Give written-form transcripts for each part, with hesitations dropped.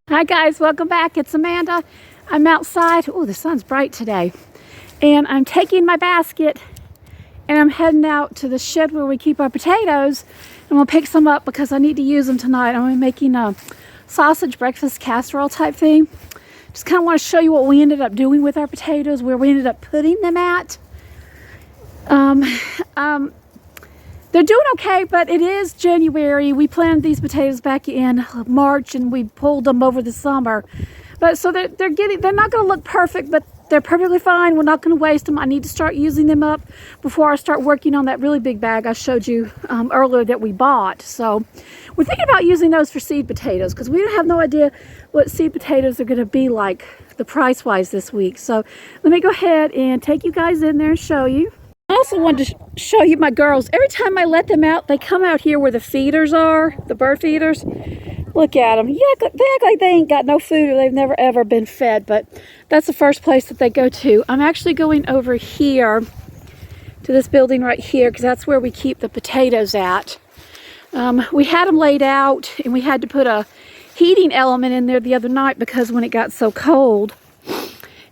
Hi guys, welcome back. It's Amanda. I'm outside. Oh, the sun's bright today. And I'm taking my basket and I'm heading out to the shed where we keep our potatoes, and we'll pick some up because I need to use them tonight. I'm making a sausage breakfast casserole type thing. Just kind of want to show you what we ended up doing with our potatoes, where we ended up putting them at. They're doing okay, but it is January. We planted these potatoes back in March and we pulled them over the summer. But so they're not going to look perfect, but they're perfectly fine. We're not going to waste them. I need to start using them up before I start working on that really big bag I showed you earlier that we bought. So we're thinking about using those for seed potatoes because we have no idea what seed potatoes are going to be like the price-wise this week. So let me go ahead and take you guys in there and show you. I also wanted to show you my girls. Every time I let them out, they come out here where the feeders are, the bird feeders. Look at them. Yeah, they act like they ain't got no food or they've never ever been fed, but that's the first place that they go to. I'm actually going over here to this building right here because that's where we keep the potatoes at. We had them laid out and we had to put a heating element in there the other night because when it got so cold.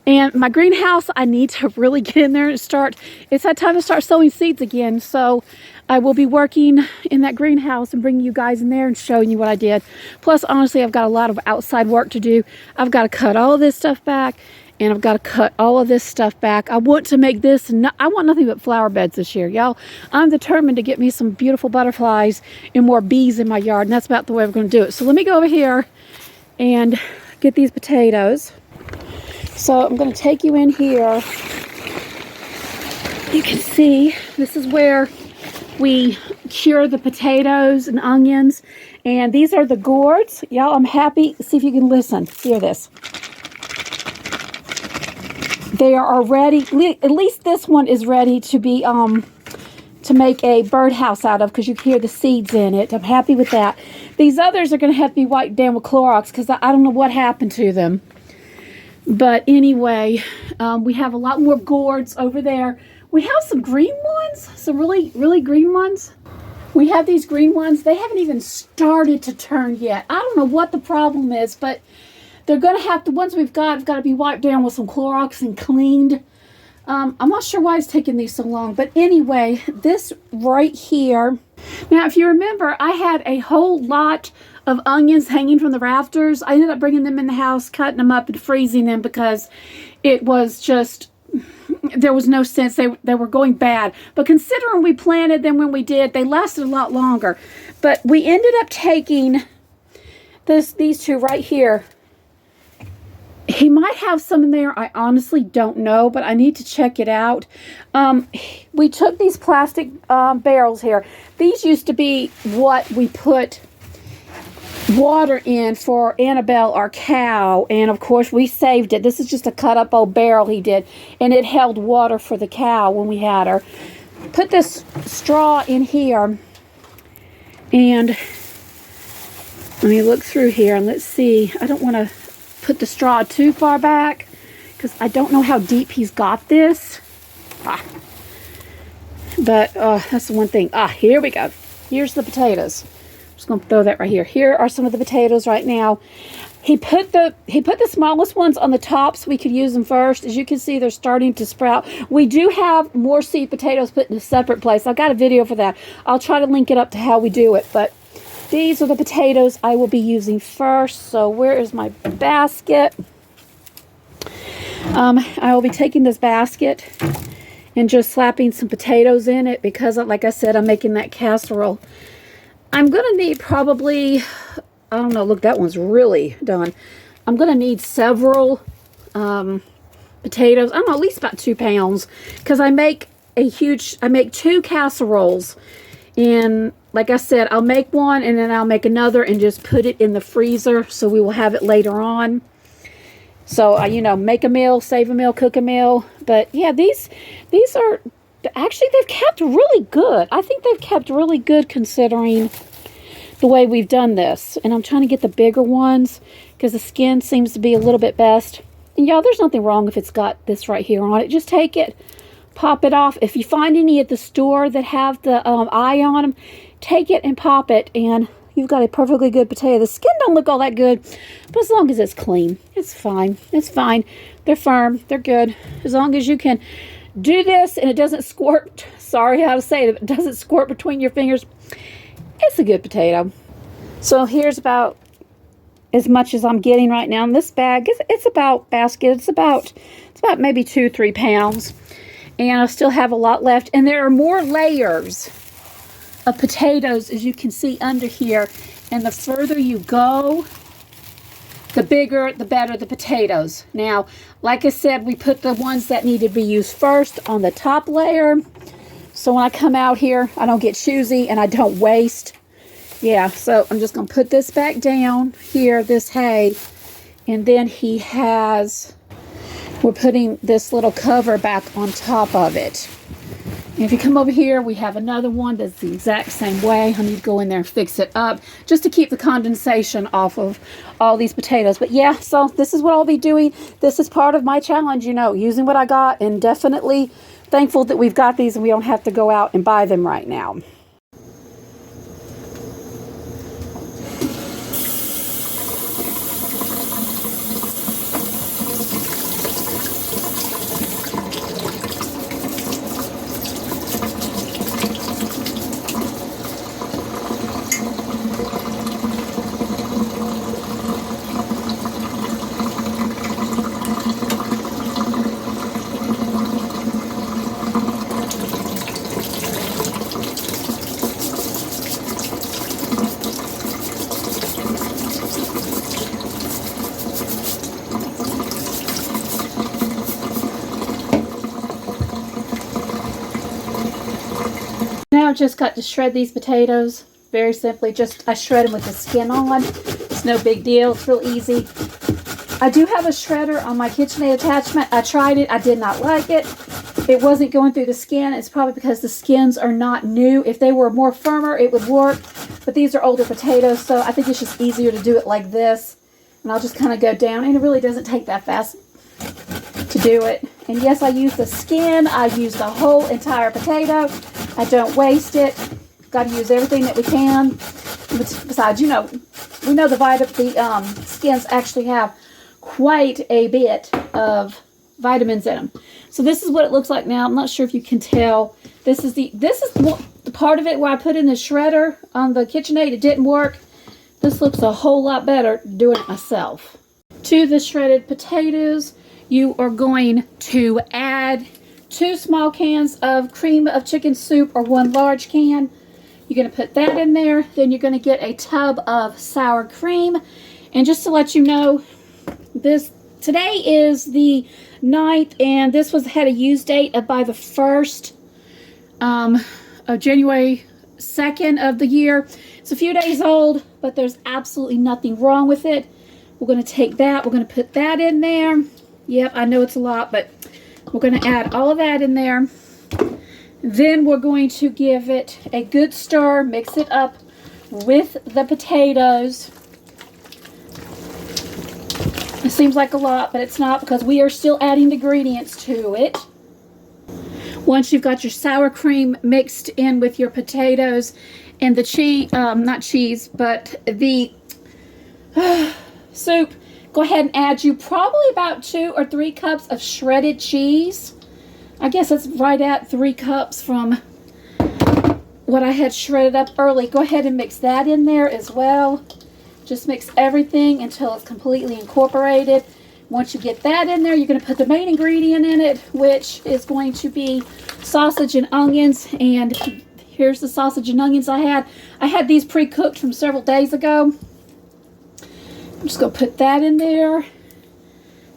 And my greenhouse, I need to really get in there and start. It's that time to start sowing seeds again. So I will be working in that greenhouse and bringing you guys in there and showing you what I did. Plus, honestly, I've got a lot of outside work to do. I've got to cut all of this stuff back, and I've got to cut all of this stuff back. I want to make this, I want nothing but flower beds this year, y'all. I'm determined to get me some beautiful butterflies and more bees in my yard, and that's about the way we're going to do it. So let me go over here and get these potatoes. So I'm going to take you in here. You can see this is where we cure the potatoes and onions. And these are the gourds. Y'all, I'm happy. See if you can listen. Hear this. They are ready. At least this one is ready to be to make a birdhouse out of because you can hear the seeds in it. I'm happy with that. These others are going to have to be wiped down with Clorox because I don't know what happened to them. But anyway, we have a lot more gourds over there. We have some green ones, some really, really green ones. We have these green ones. They haven't even started to turn yet. I don't know what the problem is, but they're going to have to, ones we've got to be wiped down with some Clorox and cleaned. I'm not sure why it's taking these so long. But anyway, this right here. Now, if you remember, I had a whole lot of onions hanging from the rafters. I ended up bringing them in the house, cutting them up and freezing them because it was just, there was no sense. They were going bad. But considering we planted them when we did, they lasted a lot longer. But we ended up taking these two right here. He might have some in there. I honestly don't know, but I need to check it out. We took these plastic barrels here. These used to be what we put water in for Annabelle, our cow, and of course we saved it. This is just a cut up old barrel he did, and it held water for the cow when we had her. Put this straw in here, and let me look through here and let's see. I don't want to put the straw too far back because I don't know how deep he's got this. But that's the one thing. Here we go. Here's the potatoes. Just going to throw that right here. Here are some of the potatoes right now. He put the smallest ones on the top so we could use them first. As you can see, they're starting to sprout. We do have more seed potatoes put in a separate place. I've got a video for that. I'll try to link it up to how we do it. But these are the potatoes I will be using first. So where is my basket? I will be taking this basket and just slapping some potatoes in it because, like I said, I'm making that casserole. I'm going to need probably, I don't know, look, that one's really done. I'm going to need several potatoes. I don't know, at least about 2 pounds because I make 2 casseroles. And like I said, I'll make one and then I'll make another and just put it in the freezer so we will have it later on. So, you know, make a meal, save a meal, cook a meal. But yeah, these are, actually, they've kept really good. I think they've kept really good considering the way we've done this. And I'm trying to get the bigger ones because the skin seems to be a little bit best. And y'all, there's nothing wrong if it's got this right here on it. Just take it, pop it off. If you find any at the store that have the eye on them, take it and pop it, and you've got a perfectly good potato. The skin don't look all that good, but as long as it's clean, it's fine. It's fine. They're firm. They're good. As long as you can do this and it doesn't squirt. Sorry how to say it. It doesn't squirt between your fingers. It's a good potato. So here's about as much as I'm getting right now in this bag. It's about basket. It's about maybe 2-3 pounds, and I still have a lot left. And there are more layers of potatoes, as you can see under here. And the further you go, the bigger, the better the potatoes. Now, like I said, we put the ones that need to be used first on the top layer. So when I come out here, I don't get choosy and I don't waste. Yeah, so I'm just going to put this back down here, this hay. And then we're putting this little cover back on top of it. And if you come over here, we have another one that's the exact same way. I need to go in there and fix it up just to keep the condensation off of all these potatoes. But yeah, so this is what I'll be doing. This is part of my challenge, you know, using what I got, and definitely thankful that we've got these and we don't have to go out and buy them right now. Now I've just got to shred these potatoes. Very simply, I shred them with the skin on. It's no big deal. It's real easy. I do have a shredder on my KitchenAid attachment. I tried it. I did not like it. It wasn't going through the skin. It's probably because the skins are not new. If they were more firmer, it would work. But these are older potatoes, so I think it's just easier to do it like this. And I'll just kind of go down. And it really doesn't take that fast to do it. And yes, I use the skin. I use the whole entire potato. I don't waste it. Got to use everything that we can. Besides, you know, we know the skins actually have quite a bit of vitamins in them. So this is what it looks like now. I'm not sure if you can tell. This is the part of it where I put in the shredder on the KitchenAid. It didn't work. This looks a whole lot better doing it myself. To the shredded potatoes, you are going to add 2 small cans of cream of chicken soup or 1 large can. You're going to put that in there. Then you're going to get a tub of sour cream. And just to let you know, today is the 9th, and this had a use date of by the 1st of January 2nd of the year. It's a few days old, but there's absolutely nothing wrong with it. We're going to take that. We're going to put that in there. Yep, I know it's a lot, but we're going to add all of that in there. Then we're going to give it a good stir, mix it up with the potatoes. It seems like a lot, but it's not, because we are still adding the ingredients to it. Once you've got your sour cream mixed in with your potatoes and the cheese, not cheese, but the soup, go ahead and add you probably about 2 or 3 cups of shredded cheese. I guess it's right at 3 cups from what I had shredded up early. Go ahead and mix that in there as well. Just mix everything until it's completely incorporated. Once you get that in there, you're going to put the main ingredient in it, which is going to be sausage and onions. And here's the sausage and onions I had. I had these pre-cooked from several days ago. I'm just going to put that in there.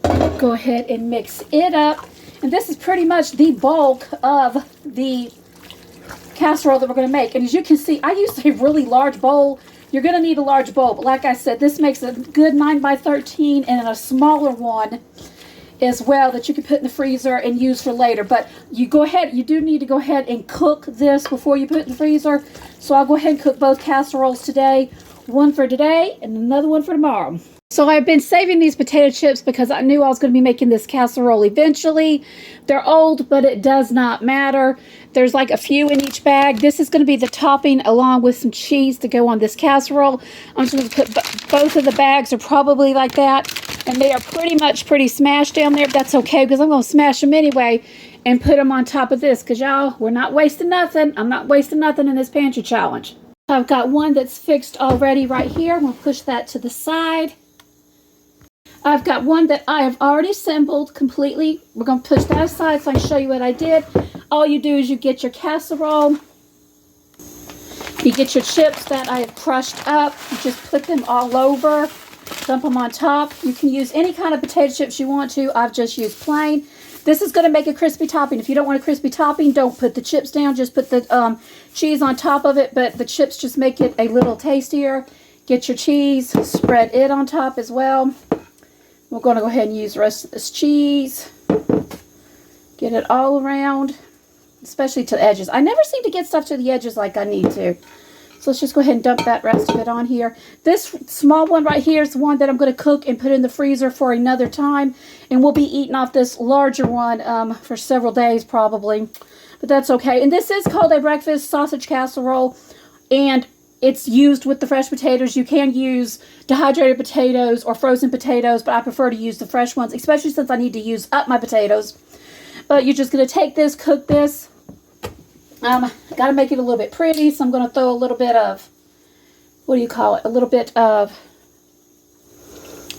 Go ahead and mix it up. And this is pretty much the bulk of the casserole that we're going to make. And as you can see, I used a really large bowl. You're going to need a large bowl. But like I said, this makes a good 9 by 13 and a smaller one as well that you can put in the freezer and use for later. But you do need to go ahead and cook this before you put it in the freezer. So I'll go ahead and cook both casseroles today. One for today and another one for tomorrow. So I've been saving these potato chips because I knew I was going to be making this casserole eventually. They're old, but it does not matter. There's like a few in each bag. This is going to be the topping along with some cheese to go on this casserole. I'm just going to put both of the bags are probably like that. And they are pretty smashed down there. But that's okay because I'm going to smash them anyway and put them on top of this. Because y'all, we're not wasting nothing. I'm not wasting nothing in this pantry challenge. I've got one that's fixed already right here. I'm going to push that to the side. I've got one that I have already assembled completely. We're going to push that aside so I can show you what I did. All you do is you get your casserole. You get your chips that I have crushed up. You just put them all over. Dump them on top. You can use any kind of potato chips you want to. I've just used plain. This is going to make a crispy topping. If you don't want a crispy topping, don't put the chips down. Just put the cheese on top of it. But the chips just make it a little tastier. Get your cheese. Spread it on top as well. We're going to go ahead and use the rest of this cheese. Get it all around, especially to the edges. I never seem to get stuff to the edges like I need to. So let's just go ahead and dump that rest of it on here. This small one right here is the one that I'm going to cook and put in the freezer for another time. And we'll be eating off this larger one for several days probably. But that's okay. And this is called a breakfast sausage casserole. And it's used with the fresh potatoes. You can use dehydrated potatoes or frozen potatoes, but I prefer to use the fresh ones, especially since I need to use up my potatoes. But you're just going to take this, cook this. Got to make it a little bit pretty, so I'm going to throw a little bit of, what do you call it? A little bit of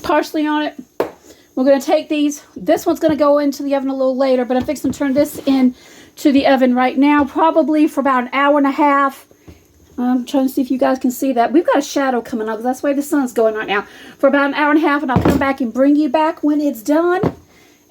parsley on it. We're going to take these. This one's going to go into the oven a little later, but I'm fixing to turn this into the oven right now, probably for about an hour and a half. I'm trying to see if you guys can see that. We've got a shadow coming up because that's the way the sun's going right now. For about an hour and a half, and I'll come back and bring you back when it's done.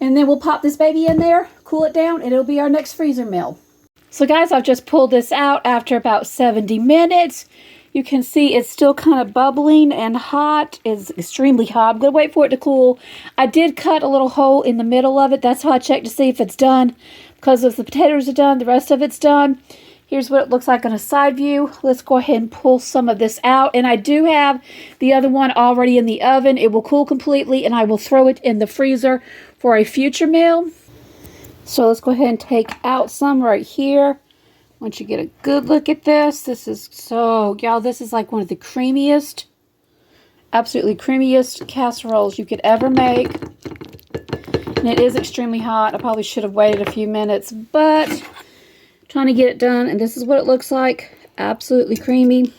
And then we'll pop this baby in there, cool it down, and it'll be our next freezer meal. So guys, I've just pulled this out after about 70 minutes. You can see it's still kind of bubbling and hot. It's extremely hot. I'm going to wait for it to cool. I did cut a little hole in the middle of it. That's how I check to see if it's done. Because if the potatoes are done, the rest of it's done. Here's what it looks like on a side view. Let's go ahead and pull some of this out. And I do have the other one already in the oven. It will cool completely and I will throw it in the freezer for a future meal. So let's go ahead and take out some right here. Once you get a good look at this, this is so, y'all, this is like one of the creamiest, absolutely creamiest casseroles you could ever make. And it is extremely hot. I probably should have waited a few minutes, but trying to get it done, and this is what it looks like. Absolutely creamy.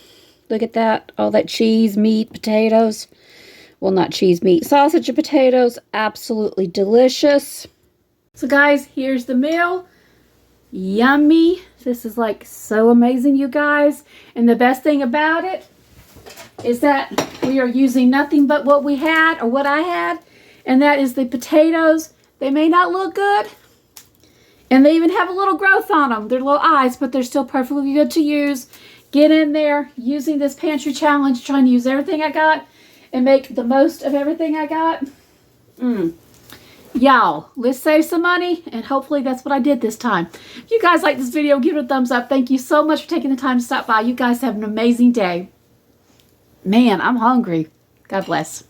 Look at that. All that cheese, meat, potatoes. Well, not cheese, meat, sausage and potatoes. Absolutely delicious. So guys, here's the meal. Yummy. This is like so amazing, you guys. And the best thing about it is that we are using nothing but what we had, or what I had. And that is the potatoes. They may not look good, and they even have a little growth on them. They're little eyes, but they're still perfectly good to use. Get in there using this pantry challenge, trying to use everything I got and make the most of everything I got. Y'all, let's save some money, and hopefully that's what I did this time. If you guys like this video, give it a thumbs up. Thank you so much for taking the time to stop by. You guys have an amazing day. Man, I'm hungry. God bless.